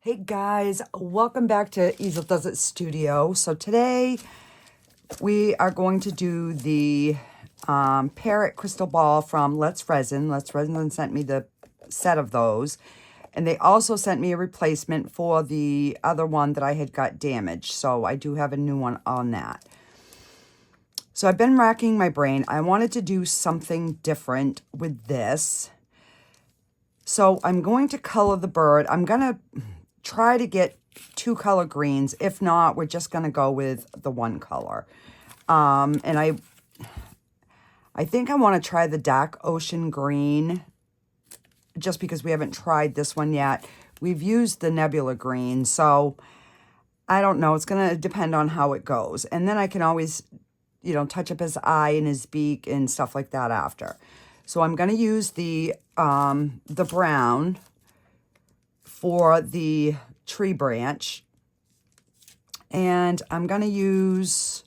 Hey guys, welcome back to Easeldoesitstudio. So today we are going to do the parrot crystal ball from Let's Resin. Let's Resin sent me the set of those. And they also sent me a replacement for the other one that I had got damaged. So I do have a new one on that. So I've been racking my brain. I wanted to do something different with this. So I'm going to color the bird. I'm going to try to get 2 color greens. If not, we're just going to go with the one color. And I think I want to try the dark ocean green just because we haven't tried this one yet. We've used the nebula green, so I don't know. It's going to depend on how it goes. And then I can always, you know, touch up his eye and his beak and stuff like that after. So I'm going to use the brown for the tree branch. And I'm going to use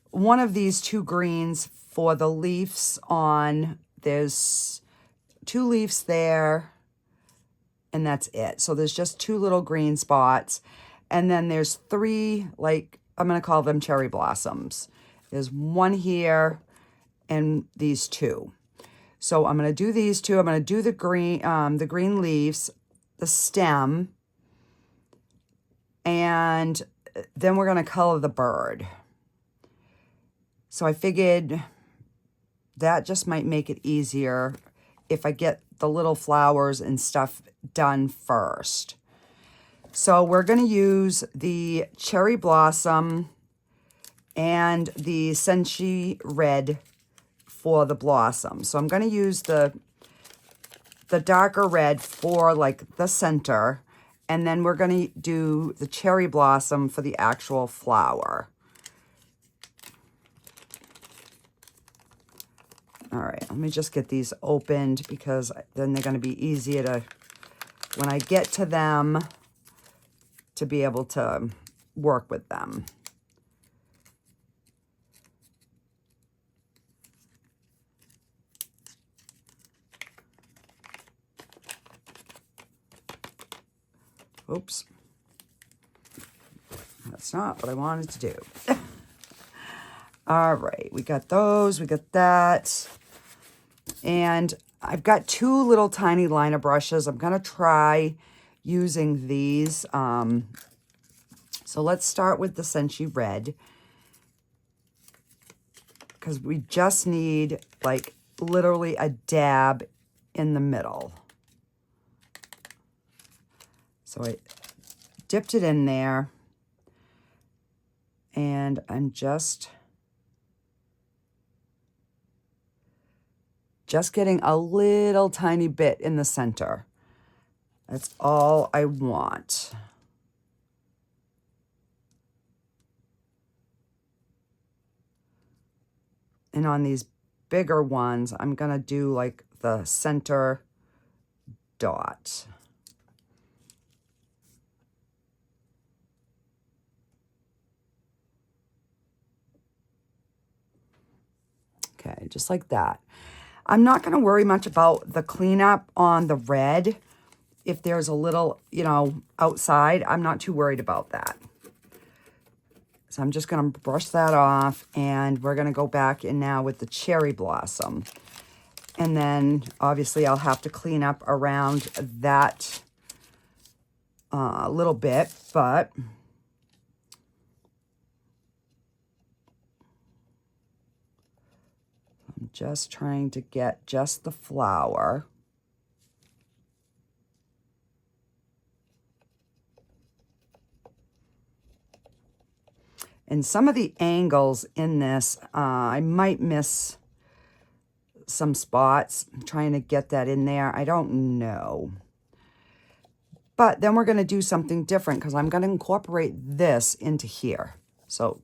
one of these 2 greens for the leaves on, there's 2 leaves there, and that's it. So there's just 2 little green spots. And then there's 3, like, I'm going to call them cherry blossoms. There's 1 here and these 2. So I'm going to do these 2. I'm going to do the green leaves, the stem, and then we're going to color the bird. So I figured that just might make it easier if I get the little flowers and stuff done first. So we're going to use the cherry blossom and the senshi red for the blossom. So I'm going to use the darker red for like the center, and then we're going to do the cherry blossom for the actual flower. All right, let me just get these opened because then they're going to be easier to, when I get to them, to be able to work with them. Oops. That's not what I wanted to do. All right, we got those, we got that. And I've got 2 little tiny liner brushes. I'm going to try using these. So let's start with the senshi red, because we just need like literally a dab in the middle. So I dipped it in there, and I'm just getting a little tiny bit in the center. That's all I want. And on these bigger ones, I'm going to do like the center dot. Okay, just like that. I'm not going to worry much about the cleanup on the red. If there's a little, you know, outside, I'm not too worried about that. So I'm just going to brush that off, and we're going to go back in now with the cherry blossom. And then obviously I'll have to clean up around that a little bit, but I'm just trying to get just the flower. And some of the angles in this, I might miss some spots. I'm trying to get that in there. I don't know. But then we're going to do something different because I'm going to incorporate this into here. So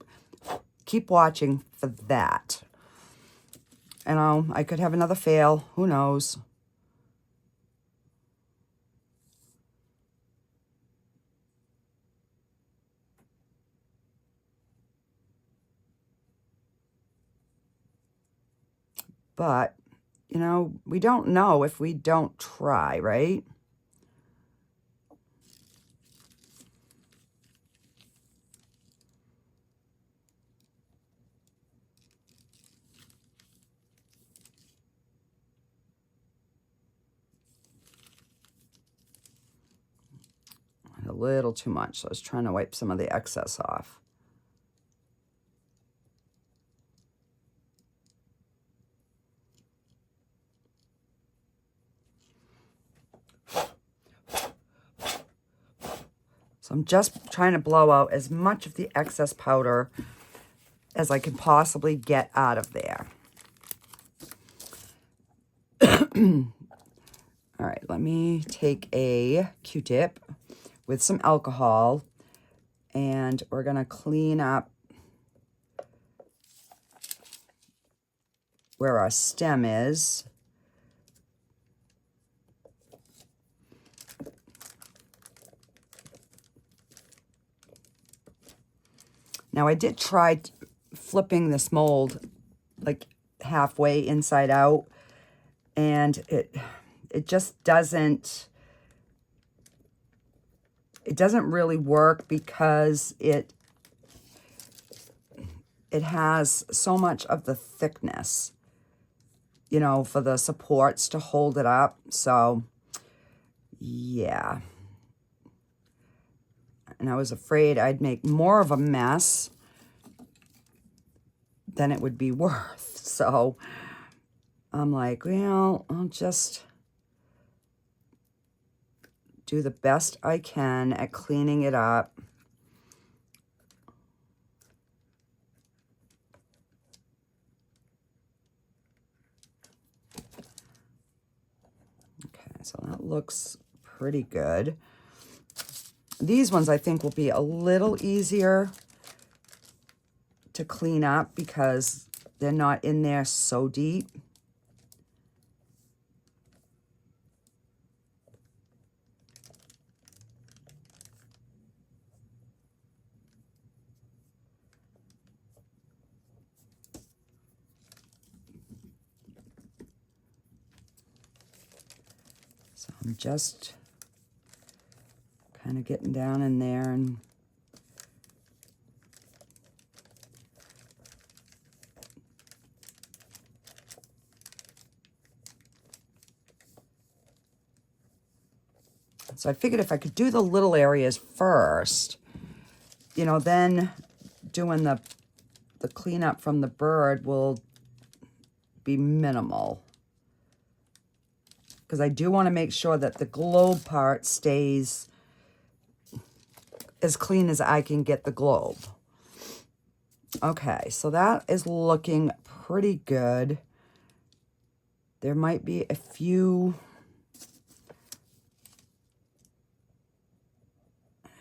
keep watching for that. And I could have another fail. Who knows? But, you know, we don't know if we don't try, right? little too much, so I was trying to wipe some of the excess off. So I'm just trying to blow out as much of the excess powder as I can possibly get out of there. All right, let me take a Q-tip with some alcohol, and we're going to clean up where our stem is. Now, I did try flipping this mold like halfway inside out, and it just doesn't really work because it has so much of the thickness, you know, for the supports to hold it up. So yeah, and I was afraid I'd make more of a mess than it would be worth. So I'm like, well, I'll just do the best I can at cleaning it up. Okay, so that looks pretty good. These ones I think will be a little easier to clean up because they're not in there so deep. So I'm just kind of getting down in there and so I figured if I could do the little areas first, you know, then doing the cleanup from the bird will be minimal. Because I do want to make sure that the globe part stays as clean as I can get the globe. Okay, so that is looking pretty good. There might be a few,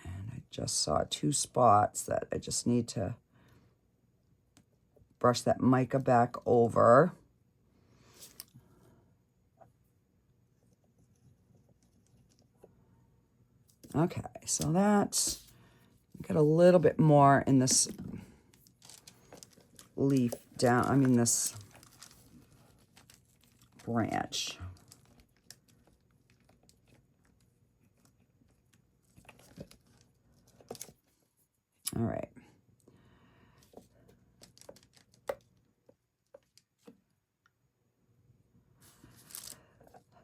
and I just saw 2 spots that I just need to brush that mica back over. Okay, so that's, got a little bit more in this leaf down, I mean this branch. All right.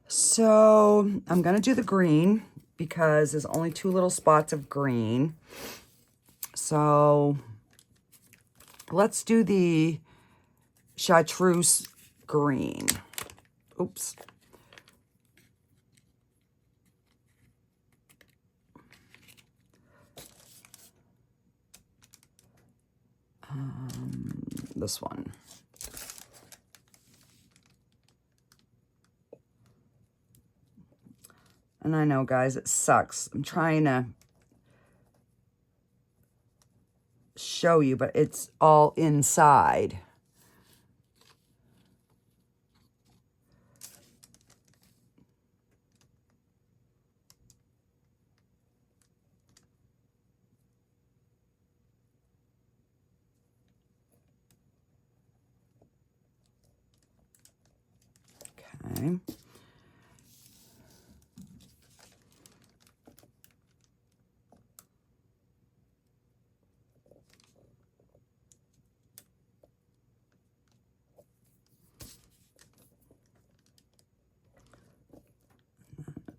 So I'm going to do the green because there's only 2 little spots of green. So let's do the chartreuse green. Oops. This one. And I know, guys, it sucks. I'm trying to show you, but it's all inside. Okay.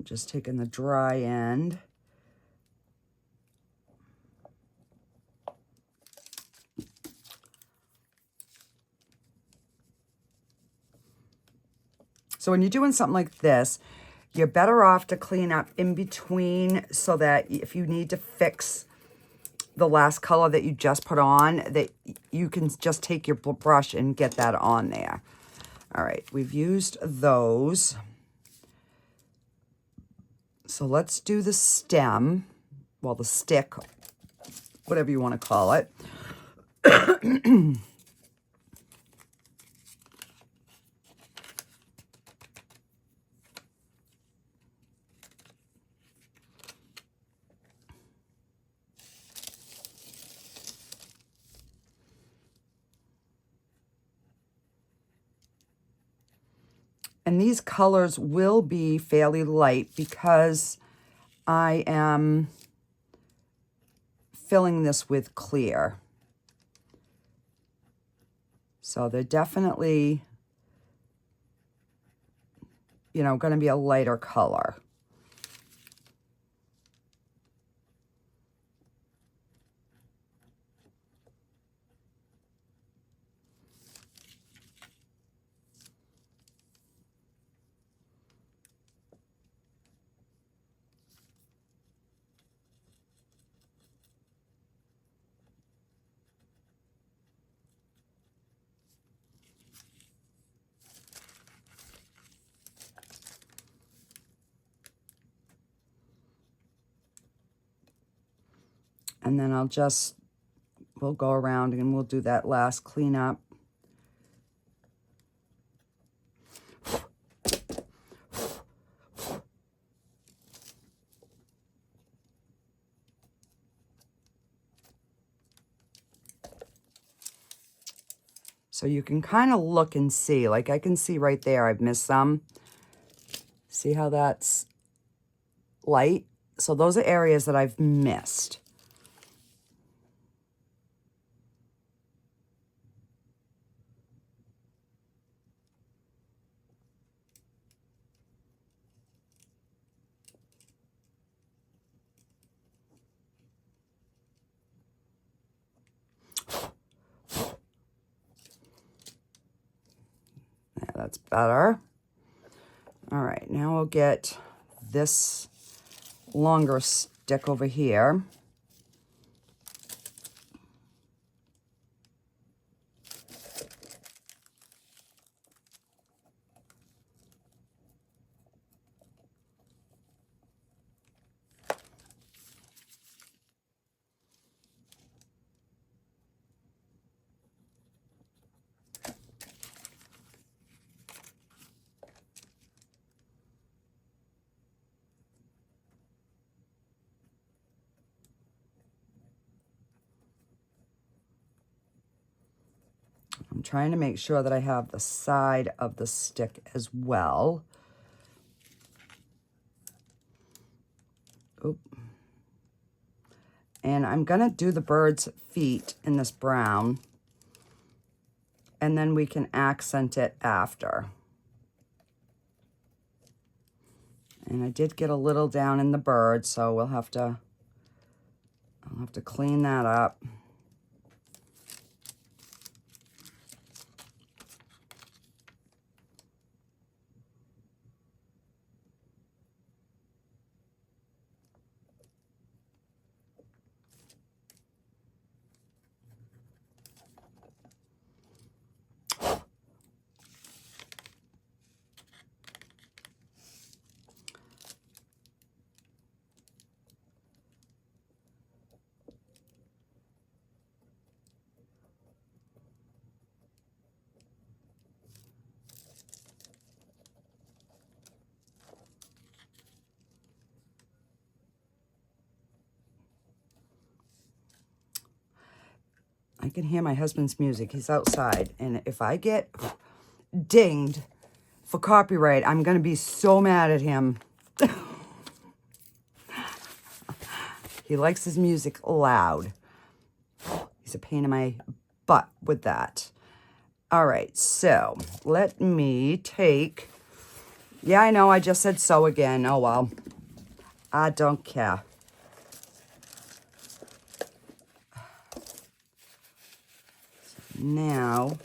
Just taking the dry end So when you're doing something like this, you're better off to clean up in between so that if you need to fix the last color that you just put on, that you can just take your brush and get that on there. All right, we've used those. So let's do the stem, well, the stick, whatever you want to call it. And these colors will be fairly light because I am filling this with clear. So they're definitely, you know, going to be a lighter color. And then we'll go around and we'll do that last cleanup. So you can kind of look and see, like I can see right there, I've missed some. See how that's light? So those are areas that I've missed. Yeah, that's better. All right, now we'll get this longer stick over here. I'm trying to make sure that I have the side of the stick as well. Oop. And I'm gonna do the bird's feet in this brown, and then we can accent it after. And I did get a little down in the bird, so I'll have to clean that up. I can hear my husband's music. He's outside. And if I get dinged for copyright, I'm going to be so mad at him. He likes his music loud. He's a pain in my butt with that. All right, so let me take... Yeah, I know, I just said so again. Oh, well. I don't care. Now,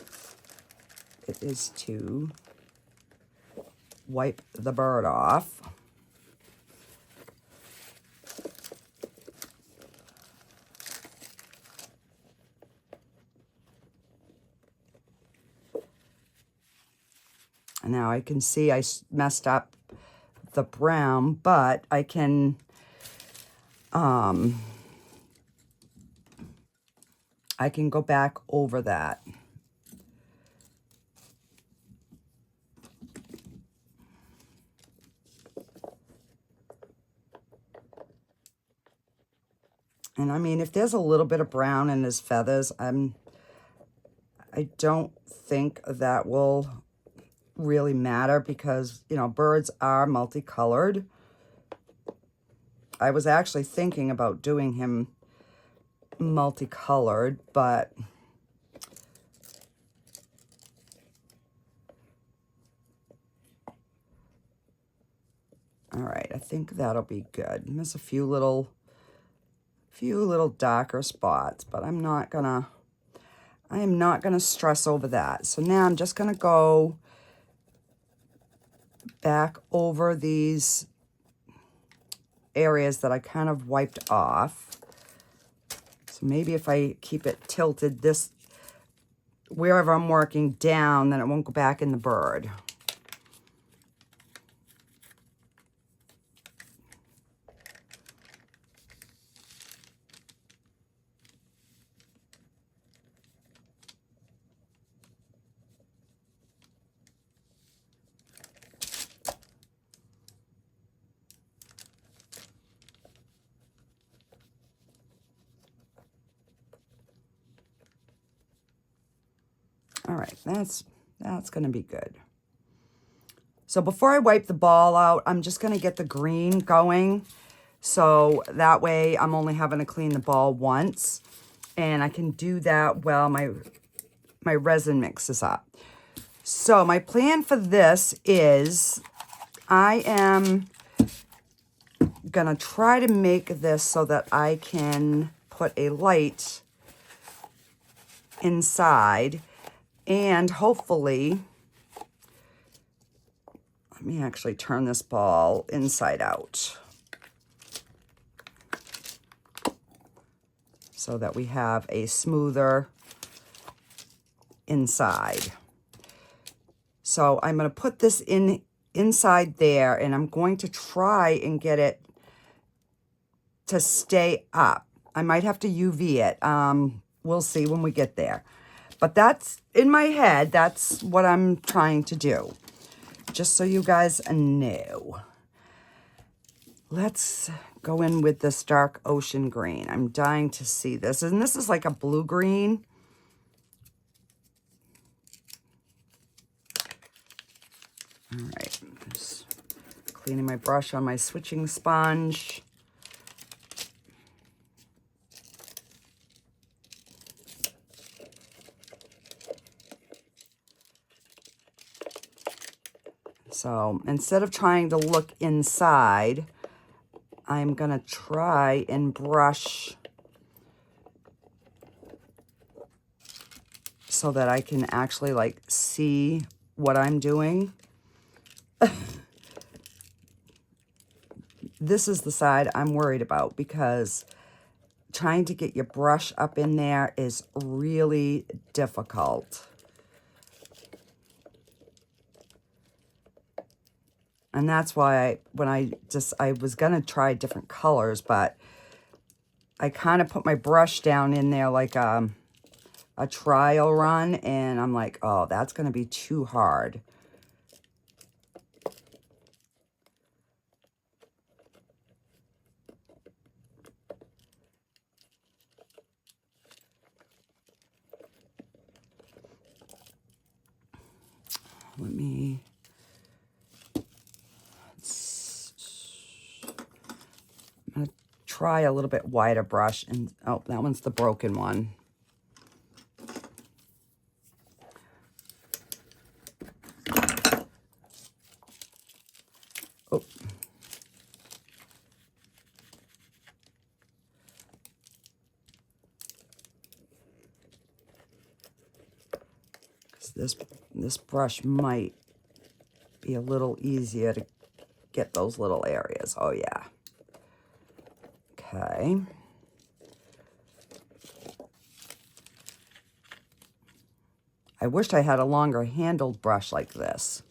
it is to wipe the bird off. And now I can see I messed up the brown, but I can go back over that. And I mean, if there's a little bit of brown in his feathers, I don't think that will really matter because, you know, birds are multicolored. I was actually thinking about doing him multicolored, but all right, I think that'll be good. There's a few little darker spots, but I am not gonna stress over that. So now I'm just gonna go back over these areas that I kind of wiped off. So maybe if I keep it tilted this, wherever I'm working down, then it won't go back in the bird. All right, that's going to be good. So before I wipe the ball out, I'm just going to get the green going. So that way I'm only having to clean the ball once. And I can do that while my resin mixes up. So my plan for this is I am going to try to make this so that I can put a light inside. And hopefully, let me actually turn this ball inside out so that we have a smoother inside. So I'm going to put this inside there, and I'm going to try and get it to stay up. I might have to UV it. We'll see when we get there. But that's, in my head, that's what I'm trying to do. Just so you guys know. Let's go in with this dark ocean green. I'm dying to see this. And this is like a blue green. All right. Just cleaning my brush on my switching sponge. So instead of trying to look inside, I'm going to try and brush so that I can actually like see what I'm doing. This is the side I'm worried about because trying to get your brush up in there is really difficult. And that's why I was going to try different colors, but I kind of put my brush down in there like a trial run, and I'm like, oh, that's going to be too hard. I'm going to try a little bit wider brush, and oh, that one's the broken one. Oh. This brush might be a little easier to get those little areas. Oh, yeah. Okay. I wished I had a longer handled brush like this.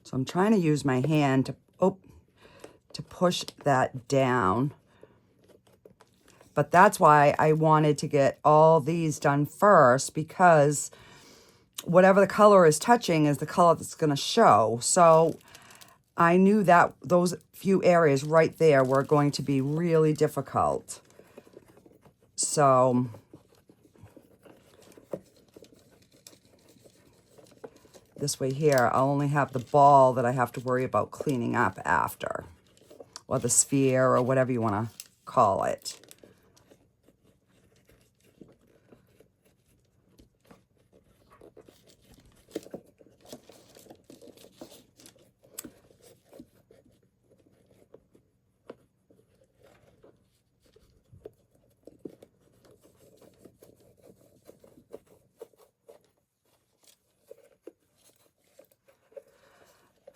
So I'm trying to use my hand to push that down. But that's why I wanted to get all these done first, because whatever the color is touching is the color that's going to show. So I knew that those few areas right there were going to be really difficult. So this way here, I'll only have the ball that I have to worry about cleaning up after, or the sphere, or whatever you want to call it.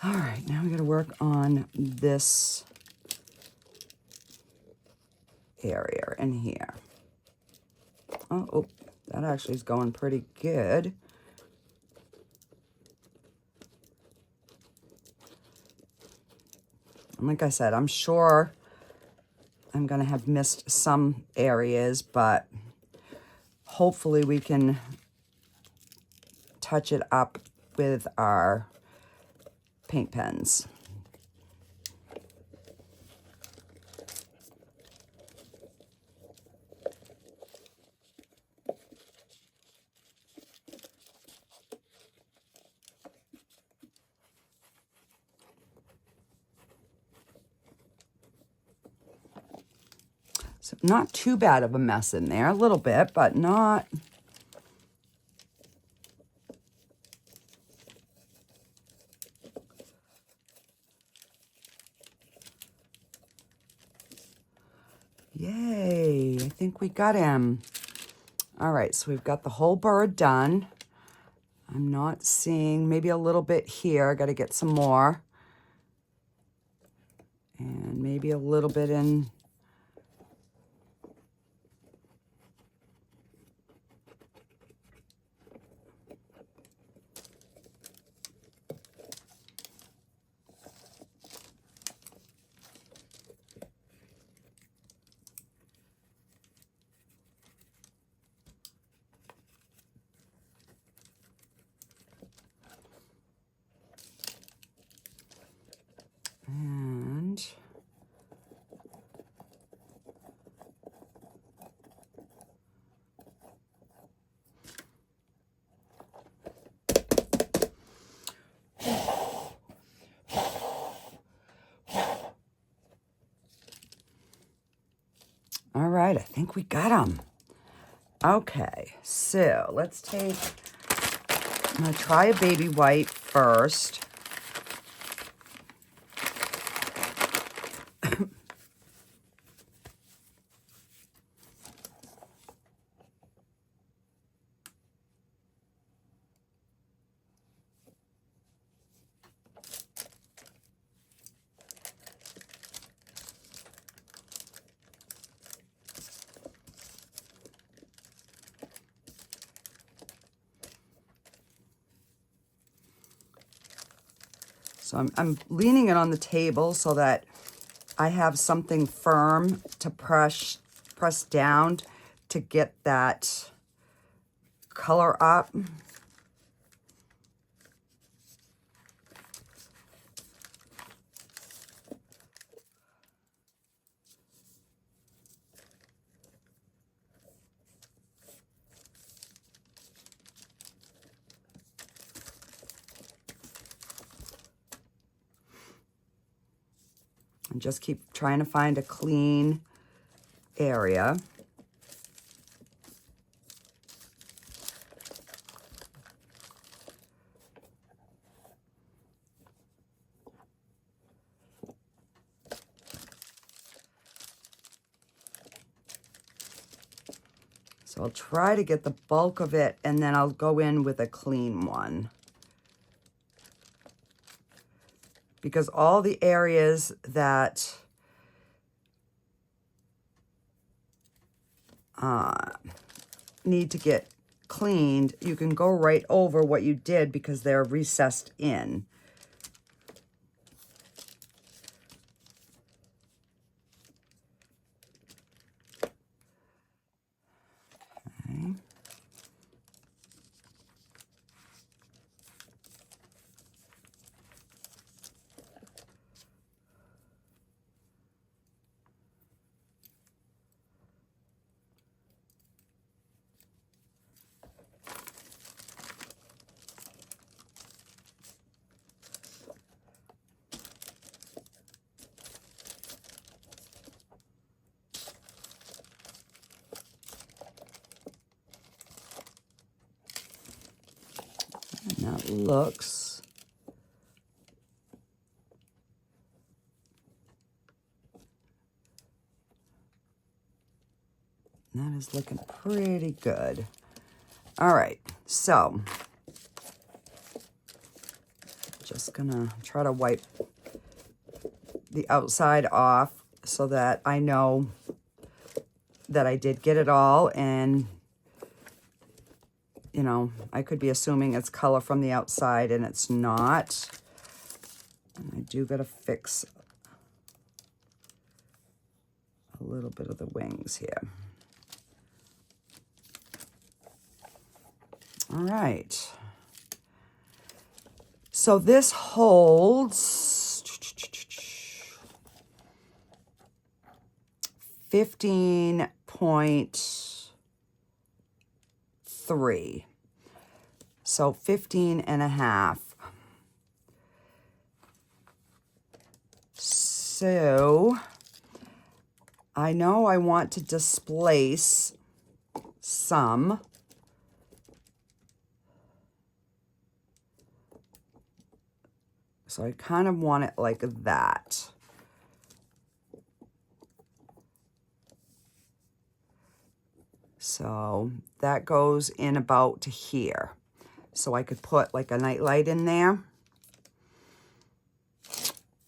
All right, now we got to work on this area in here. Oh, that actually is going pretty good. And like I said, I'm sure I'm going to have missed some areas, but hopefully we can touch it up with our paint pens. So not too bad of a mess in there, a little bit, but not... Yay, I think we got him. All right, so we've got the whole bird done. I'm not seeing, maybe a little bit here. I got to get some more. And maybe a little bit in... And all right, I think we got them. Okay, so let's take, I'm going to try a baby white first. So I'm leaning it on the table so that I have something firm to press down to get that color up. And just keep trying to find a clean area. So I'll try to get the bulk of it, and then I'll go in with a clean one. Because all the areas that need to get cleaned, you can go right over what you did because they're recessed in. Okay. And that looks that is looking pretty good. All right, so just gonna try to wipe the outside off so that I know that I did get it all, and you know, I could be assuming it's color from the outside and it's not. And I do gotta fix a little bit of the wings here. All right. So this holds 15.3. So 15.5. So I know I want to displace some. So I kind of want it like that. So that goes in about to here. So I could put like a nightlight in there.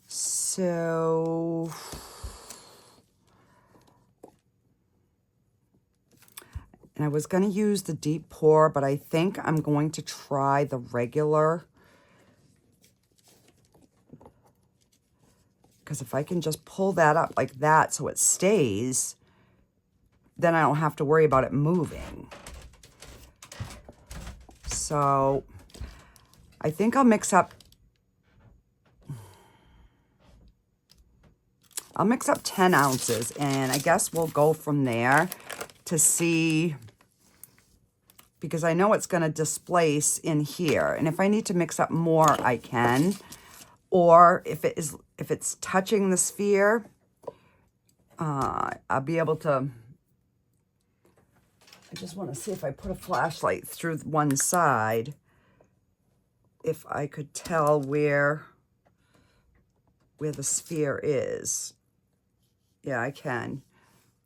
So and I was going to use the deep pour, but I think I'm going to try the regular. Because if I can just pull that up like that so it stays, then I don't have to worry about it moving. So I think I'll mix up 10 ounces, and I guess we'll go from there to see, because I know it's going to displace in here. And if I need to mix up more, I can. Or if it's touching the sphere, I'll be able to. I just want to see if I put a flashlight through one side, if I could tell where the sphere is. Yeah, I can.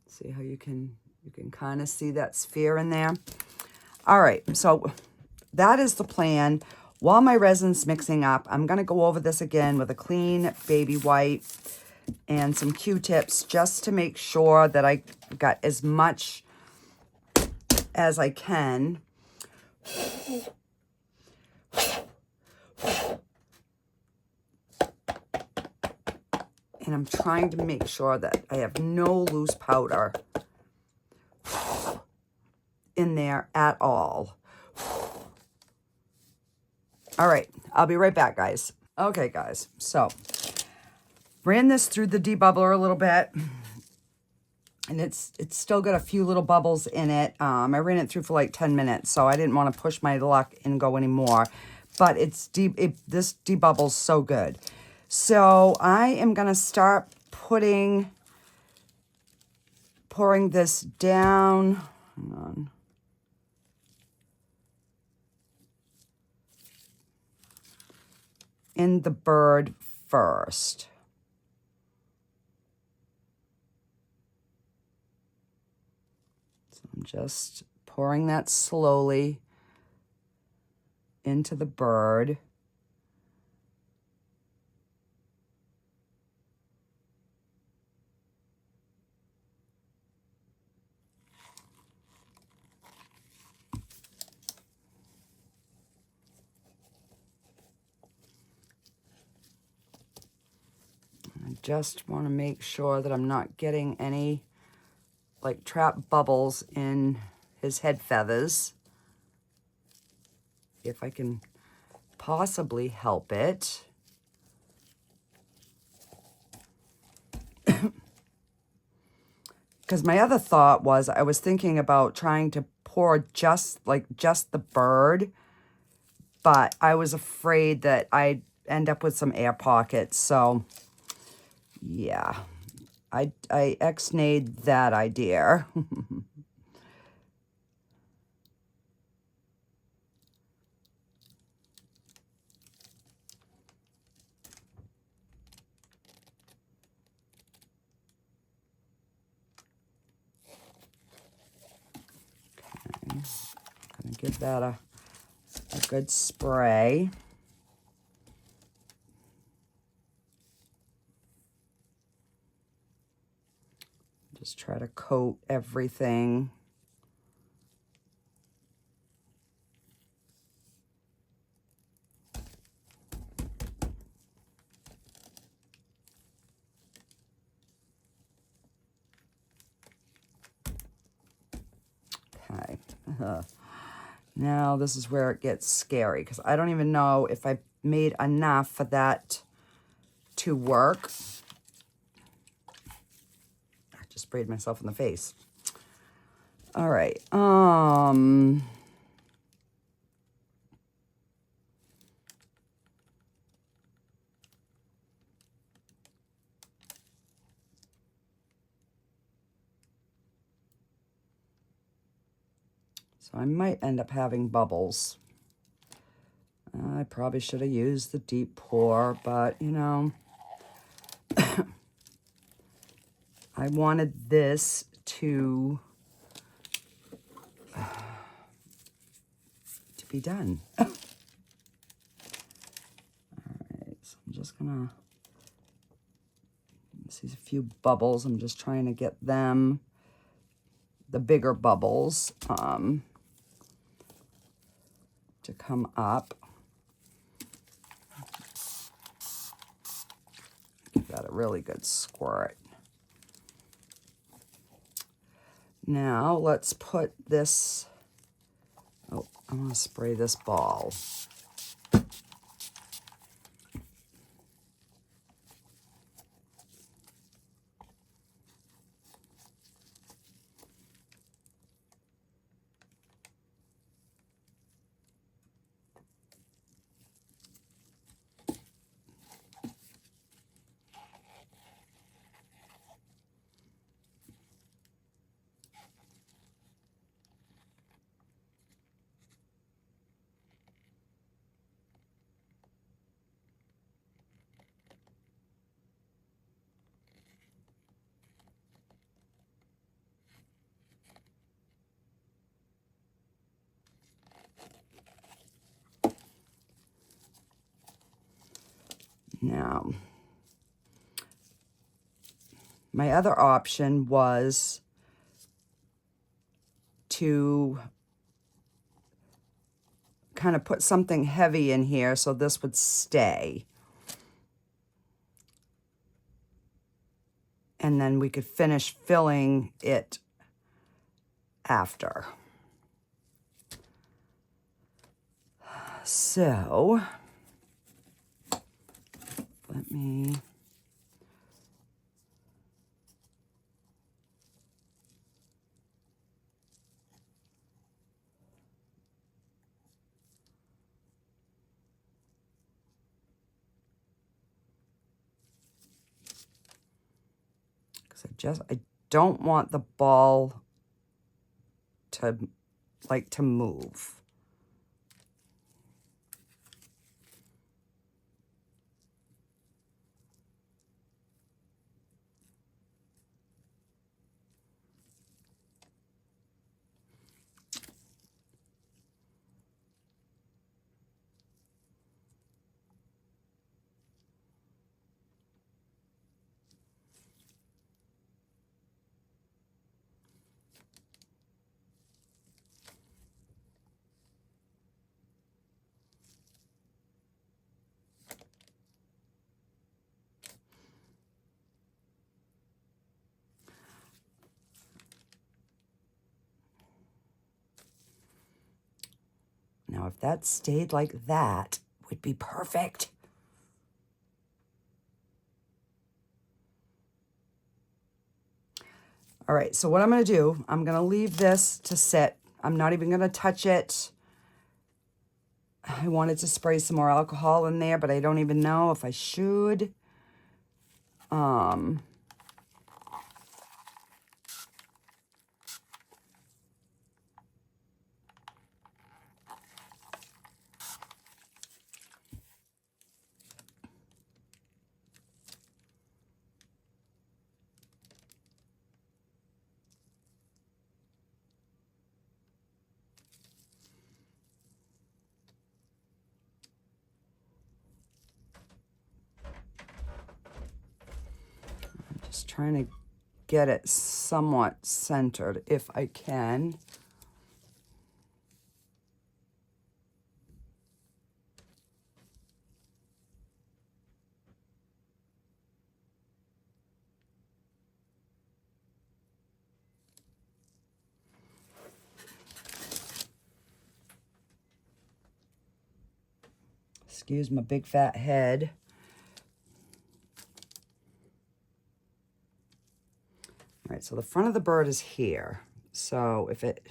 See how you can kind of see that sphere in there. All right, so that is the plan. While my resin's mixing up, I'm going to go over this again with a clean baby wipe and some Q-tips just to make sure that I got as much as I can. And I'm trying to make sure that I have no loose powder in there at all. All right, I'll be right back, guys. Okay, guys, so ran this through the debubbler a little bit, and it's still got a few little bubbles in it. I ran it through for like 10 minutes, so I didn't want to push my luck and go anymore. But this debubbles so good. So I am going to start pouring this down. Hang on. In the bird first. So I'm just pouring that slowly into the bird. I just want to make sure that I'm not getting any like trap bubbles in his head feathers. If I can possibly help it. Because my other thought was I was thinking about trying to pour just the bird, but I was afraid that I'd end up with some air pockets. So yeah, I ex-nayed that idea. Okay. Gonna give that a good spray. Just try to coat everything. Okay. Now this is where it gets scary because I don't even know if I made enough for that to work. I just sprayed myself in the face. All right. So I might end up having bubbles. I probably should have used the deep pour, but you know, I wanted this to be done. All right, so I'm just gonna see a few bubbles. I'm just trying to get them, the bigger bubbles, to come up. Give that a really good squirt. Now let's put this, oh, I want to spray this ball. Now, my other option was to kind of put something heavy in here so this would stay. And then we could finish filling it after. So, let me... I don't want the ball to move. Now, if that stayed like that, would be perfect. All right, so what I'm going to do, I'm going to leave this to sit. I'm not even going to touch it. I wanted to spray some more alcohol in there, but I don't even know if I should. Just trying to get it somewhat centered if I can. Excuse my big fat head. All right, so the front of the bird is here. So if it...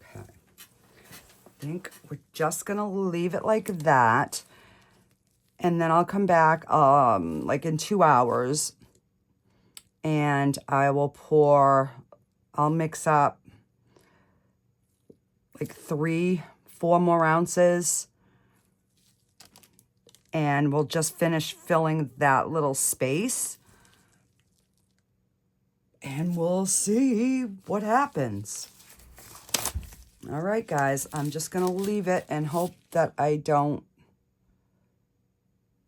Okay. I think we're just going to leave it like that. And then I'll come back like in 2 hours. And I will pour... I'll mix up like 3-4 more ounces, and we'll just finish filling that little space, and we'll see what happens. All right, guys, I'm just gonna leave it and hope that I don't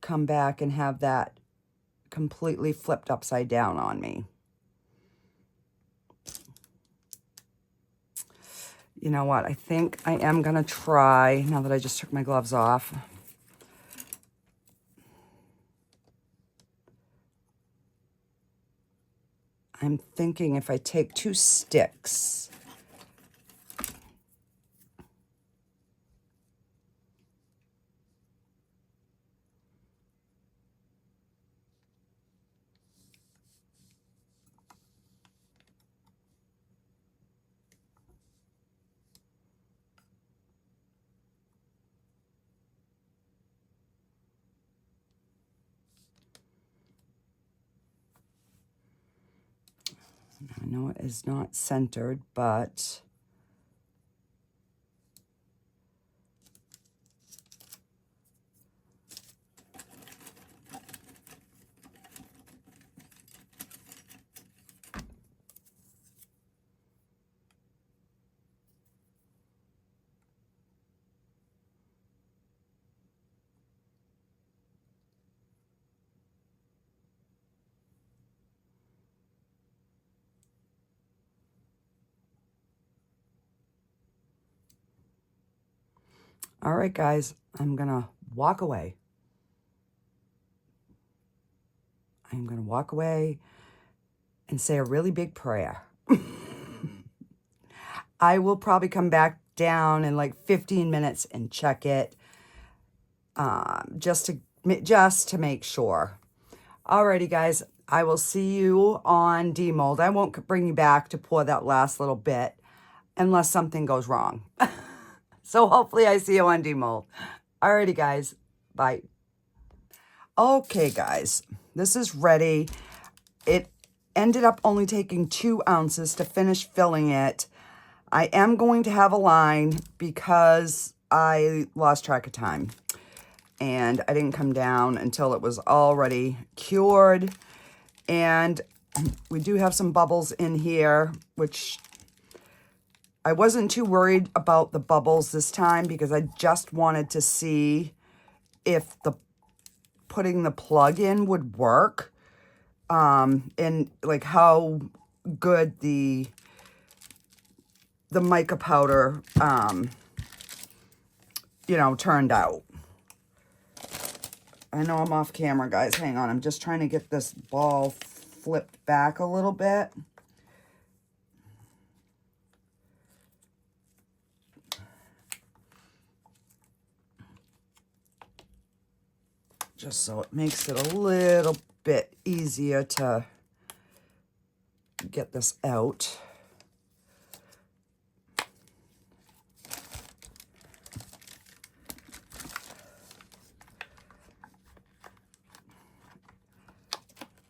come back and have that completely flipped upside down on me. You know what? I think I am going to try, now that I just took my gloves off. I'm thinking if I take 2 sticks. I know it is not centered, but all right, guys, I'm going to walk away. I'm going to walk away and say a really big prayer. I will probably come back down in like 15 minutes and check it just to make sure. Alrighty, guys, I will see you on demold. I won't bring you back to pour that last little bit. unless something goes wrong. So hopefully I see you on demold. Alrighty, guys. Bye. Okay, guys. This is ready. It ended up only taking 2 ounces to finish filling it. I am going to have a line because I lost track of time. And I didn't come down until it was already cured. And we do have some bubbles in here, which I wasn't too worried about the bubbles this time because I just wanted to see if putting the plug in would work. And like how good the mica powder, you know, turned out. I know I'm off camera, guys. Hang on. I'm just trying to get this ball flipped back a little bit. Just so it makes it a little bit easier to get this out.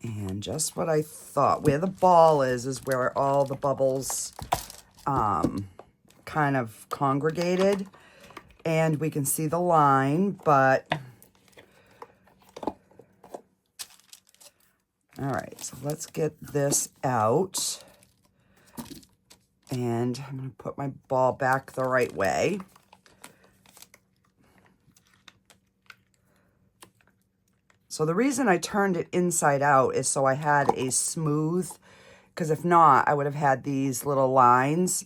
And just what I thought, where the ball is where all the bubbles kind of congregated. And we can see the line, but... All right, so let's get this out. And I'm going to put my ball back the right way. So the reason I turned it inside out is so I had a smooth, because if not, I would have had these little lines.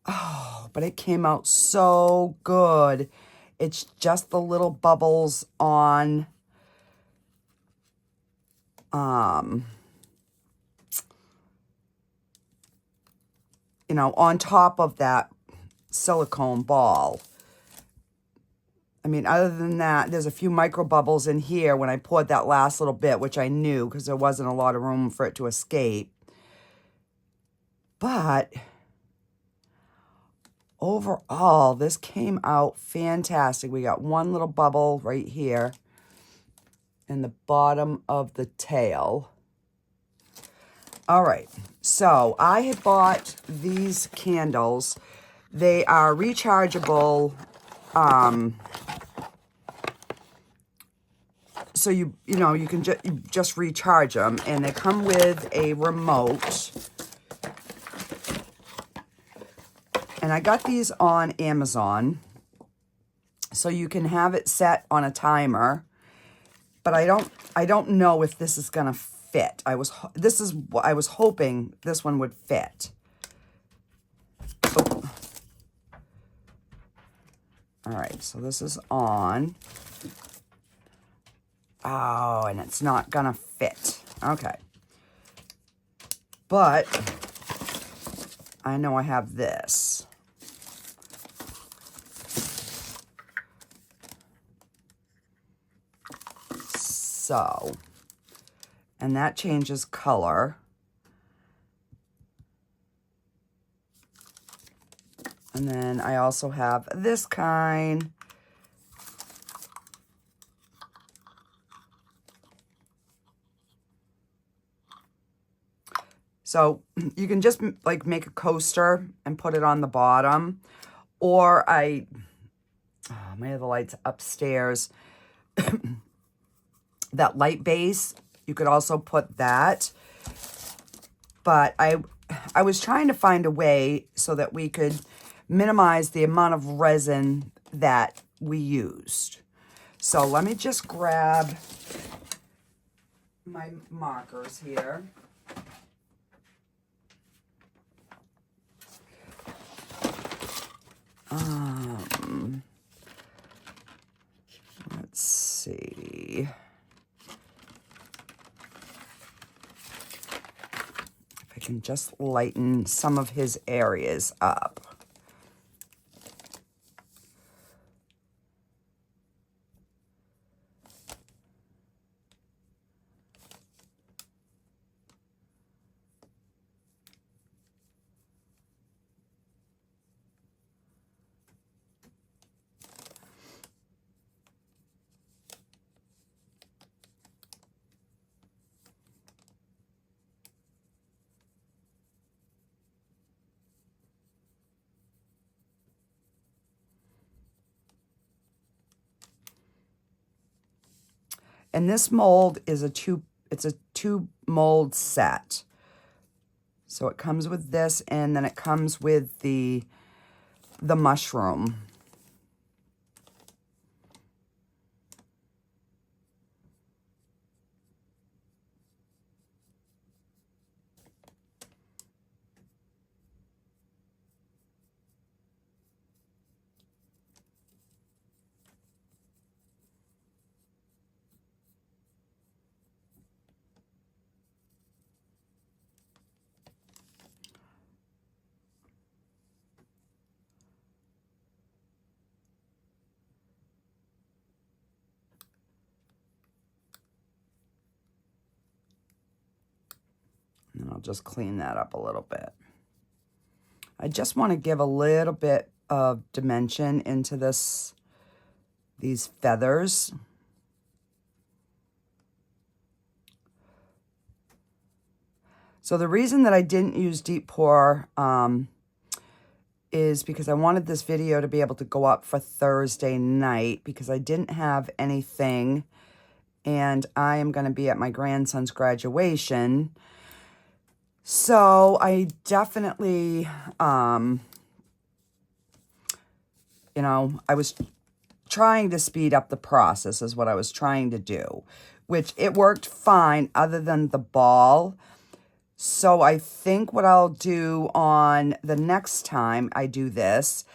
Oh, but it came out so good. It's just the little bubbles on, you know, on top of that silicone ball. I mean, other than that, there's a few micro bubbles in here when I poured that last little bit, which I knew because there wasn't a lot of room for it to escape. But overall, this came out fantastic. We got one little bubble right here in the bottom of the tail. All right, so I had bought these candles. They are rechargeable. So you know, you can just recharge them, and they come with a remote. And I got these on Amazon, so you can have it set on a timer. But I don't know if this is gonna fit. This is what I was hoping this one would fit. Oh. All right, so this is on. Oh, and it's not gonna fit. Okay. But I know I have this. So, and that changes color. And then I also have this kind. So you can just like make a coaster and put it on the bottom. Or my other light's upstairs. That light base, you could also put that. But I was trying to find a way so that we could minimize the amount of resin that we used. So let me just grab my markers here. Let's see. If I can just lighten some of his areas up. And this mold is it's a 2 mold set. So it comes with this, and then it comes with the mushroom. And I'll just clean that up a little bit. I just want to give a little bit of dimension into these feathers. So the reason that I didn't use deep pour is because I wanted this video to be able to go up for Thursday night, because I didn't have anything, and I am going to be at my grandson's graduation. So I definitely, you know, I was trying to speed up the process is what I was trying to do, which it worked fine other than the ball. So I think what I'll do on the next time I do this,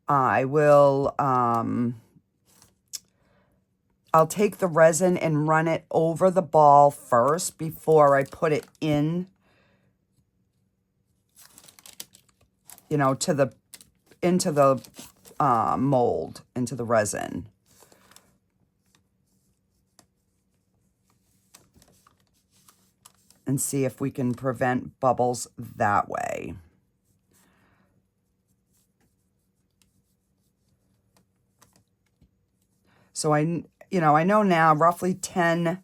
I will, I'll take the resin and run it over the ball first before I put it in, you know, into the mold, into the resin. And see if we can prevent bubbles that way. So I know now roughly 10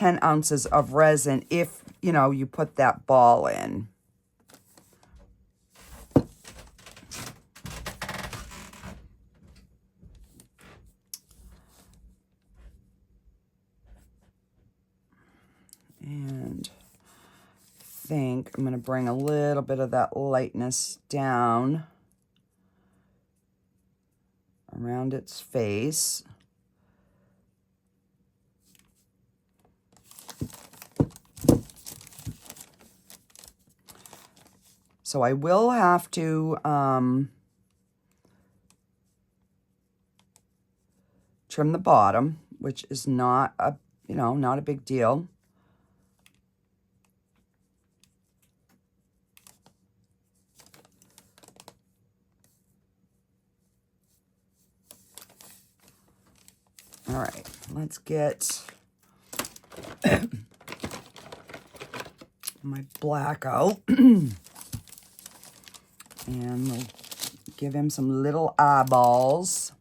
ounces of resin if, you know, you put that ball in. And I think I'm going to bring a little bit of that lightness down around its face. So I will have to trim the bottom, which is not a, you know, not a big deal. All right, let's get my black out. And we'll give him some little eyeballs.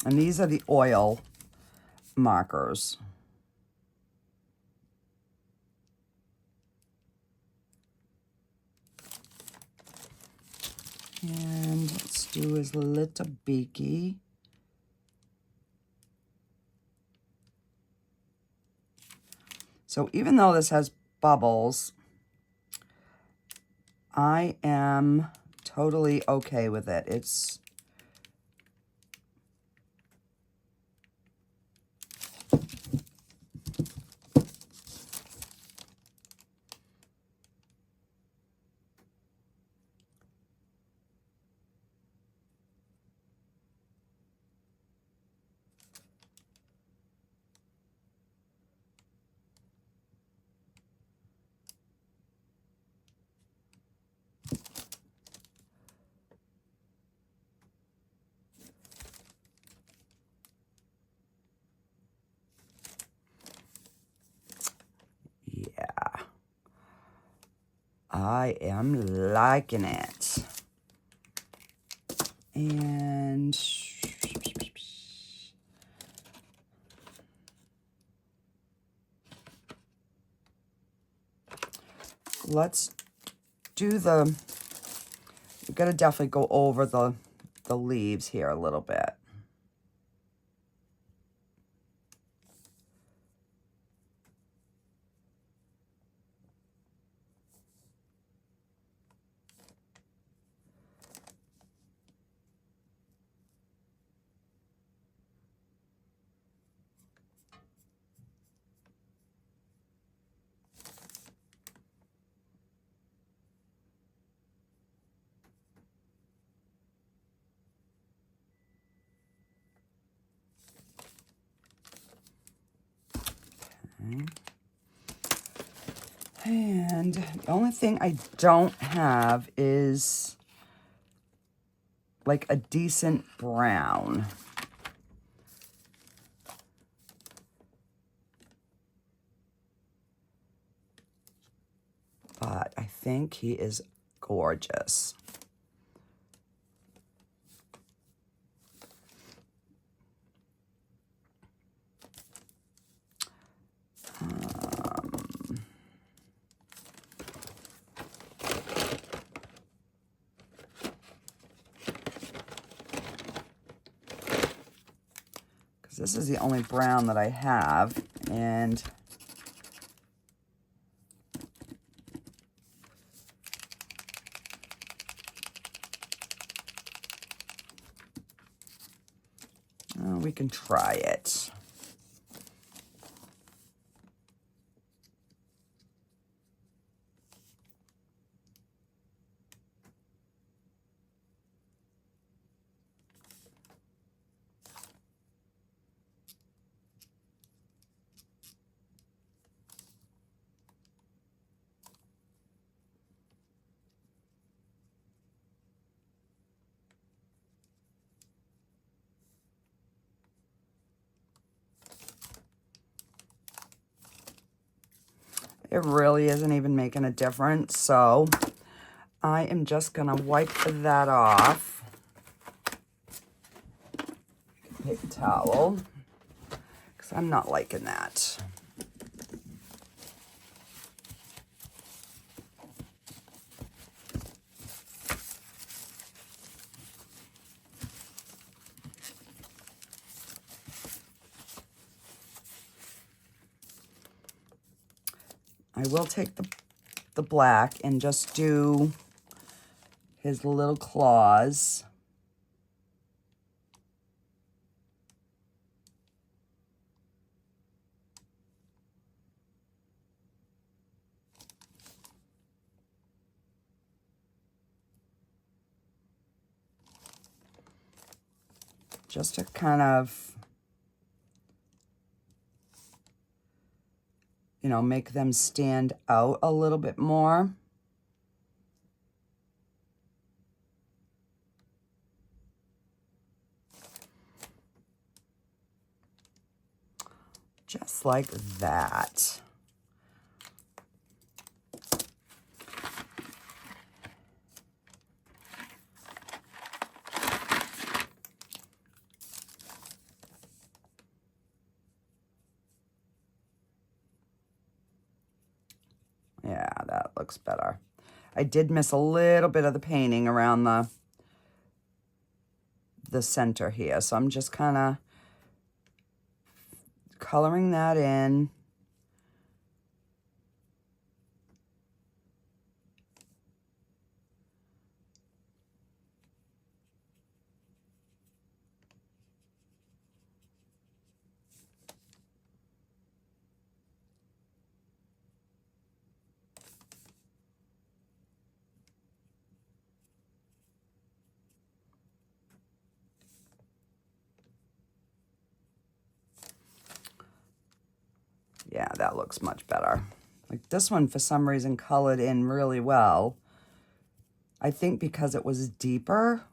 And these are the oil markers. And let's do his little beaky. So even though this has bubbles, I am totally okay with it. It's I am liking it. And let's do we've got to definitely go over the leaves here a little bit. And the only thing I don't have is like a decent brown. But I think he is gorgeous. This is the only brown that I have, and we can try it. It really isn't even making a difference, so I am just going to wipe that off. Paper towel, because I'm not liking that. I will take the black and just do his little claws. Just to kind of, you know, make them stand out a little bit more. Just like that. Yeah, that looks better. I did miss a little bit of the painting around the center here, so I'm just kind of coloring that in. Yeah, that looks much better. Like this one, for some reason, colored in really well. I think because it was deeper.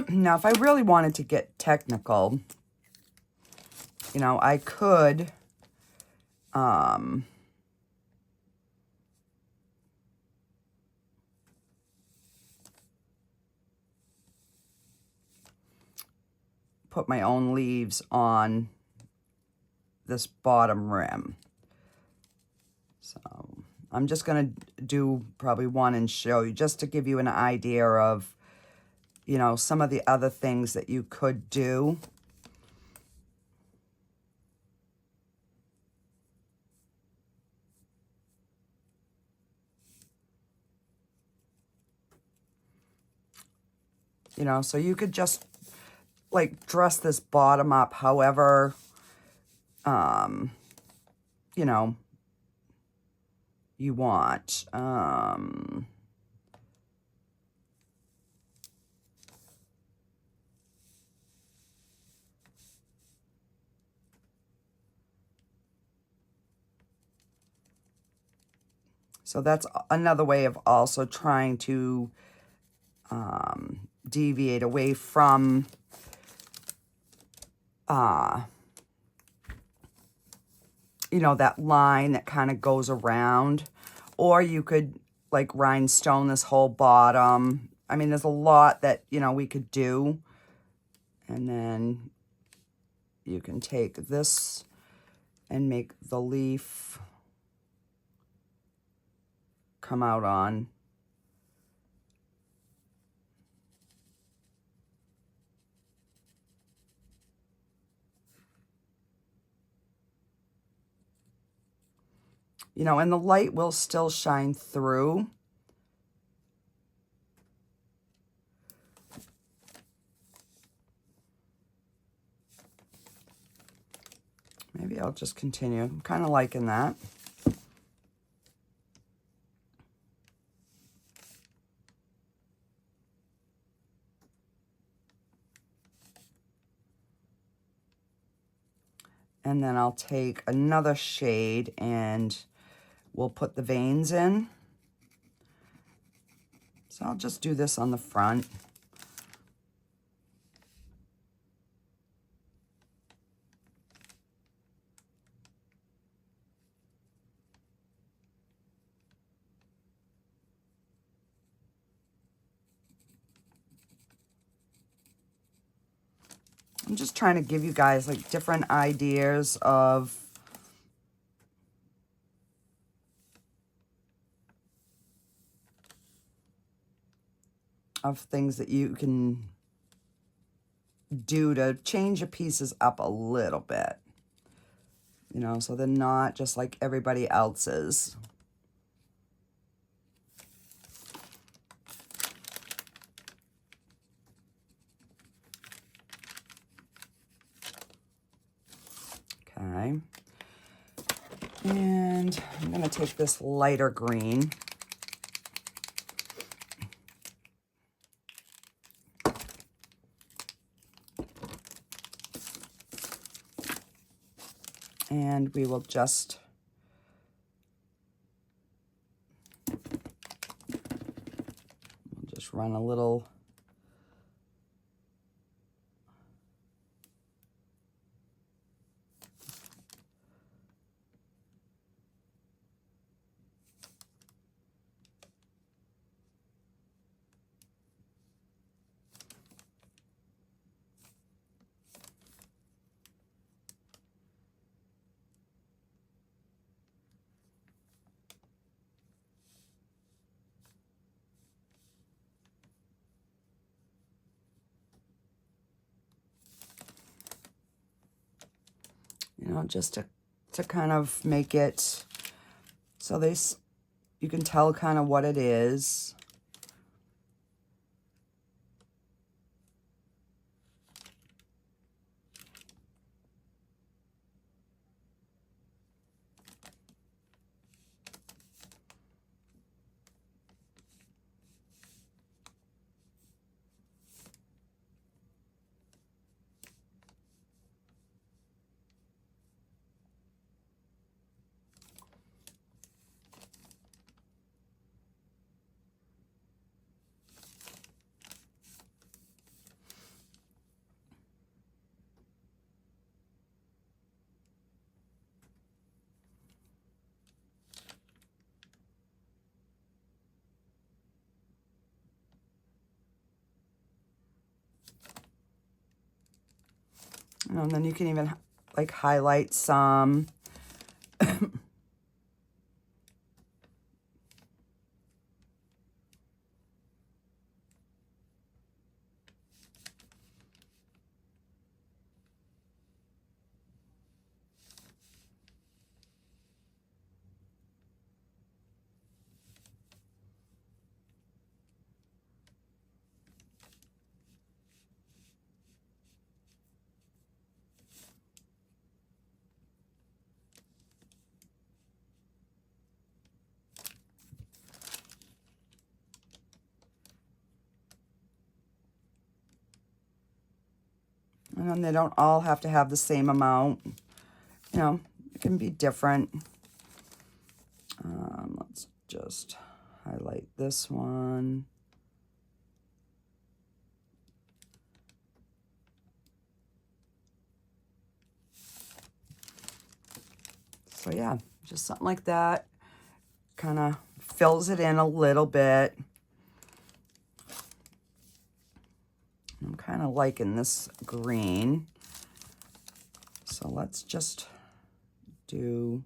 Now, if I really wanted to get technical, You know, I could put my own leaves on this bottom rim. So I'm just going to do probably one and show you, just to give you an idea of, you know, some of the other things that you could do. You know, so you could just like dress this bottom up however, you know, you want. So that's another way of also trying to deviate away from you know, that line that kind of goes around. Or you could like rhinestone this whole bottom. I mean, there's a lot that, you know, we could do. And then you can take this and make the leaf come out on. You know, and the light will still shine through. Maybe I'll just continue. I'm kind of liking that. And then I'll take another shade and we'll put the veins in. So I'll just do this on the front. I'm just trying to give you guys like different ideas of things that you can do to change your pieces up a little bit. You know, so they're not just like everybody else's. Okay. And I'm going to take this lighter green. And we will just run a little you know, just to kind of make it so you can tell kind of what it is. And then you can even like highlight some. And then they don't all have to have the same amount. You know, it can be different. Let's just highlight this one. So yeah, just something like that. Kind of fills it in a little bit. I'm kind of liking this green. So let's just do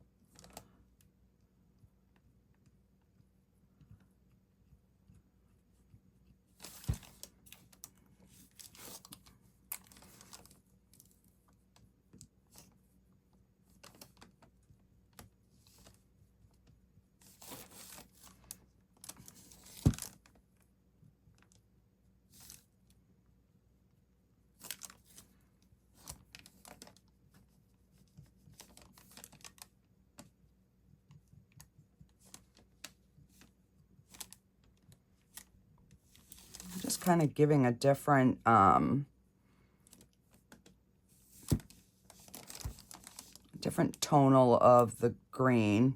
kind of giving a different different tonal of the green.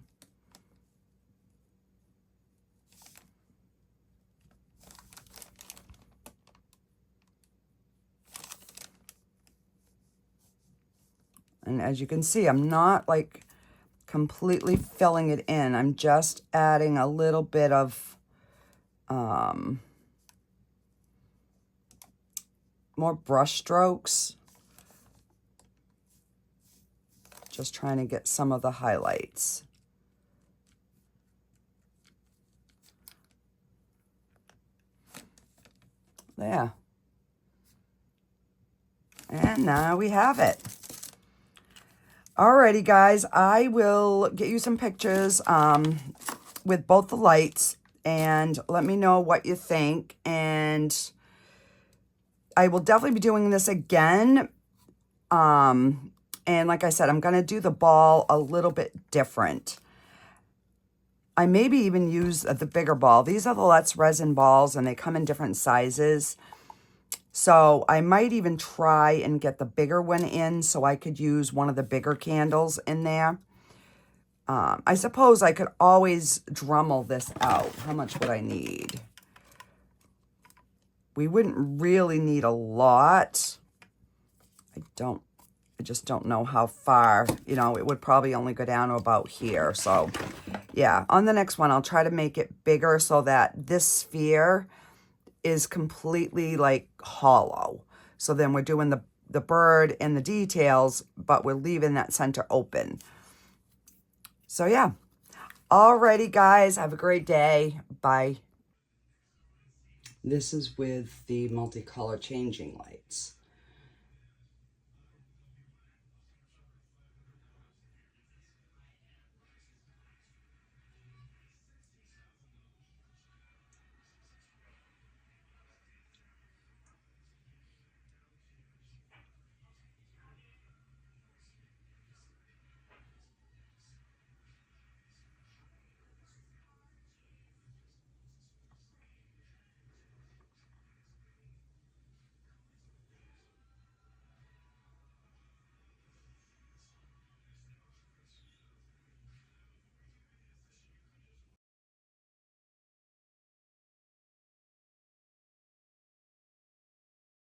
And as you can see, I'm not like completely filling it in. I'm just adding a little bit of more brush strokes. Just trying to get some of the highlights. There. And now we have it. Alrighty, guys, I will get you some pictures with both the lights, and let me know what you think. And I will definitely be doing this again. And like I said, I'm going to do the ball a little bit different. I maybe even use the bigger ball. These are the Let's Resin balls, and they come in different sizes. So I might even try and get the bigger one in so I could use one of the bigger candles in there. I suppose I could always Dremel this out. How much would I need? We wouldn't really need a lot. I just don't know how far, you know, it would probably only go down to about here. So yeah, on the next one, I'll try to make it bigger so that this sphere is completely like hollow. So then we're doing the bird and the details, but we're leaving that center open. So yeah. Alrighty, guys, have a great day. Bye. This is with the multicolor changing lights.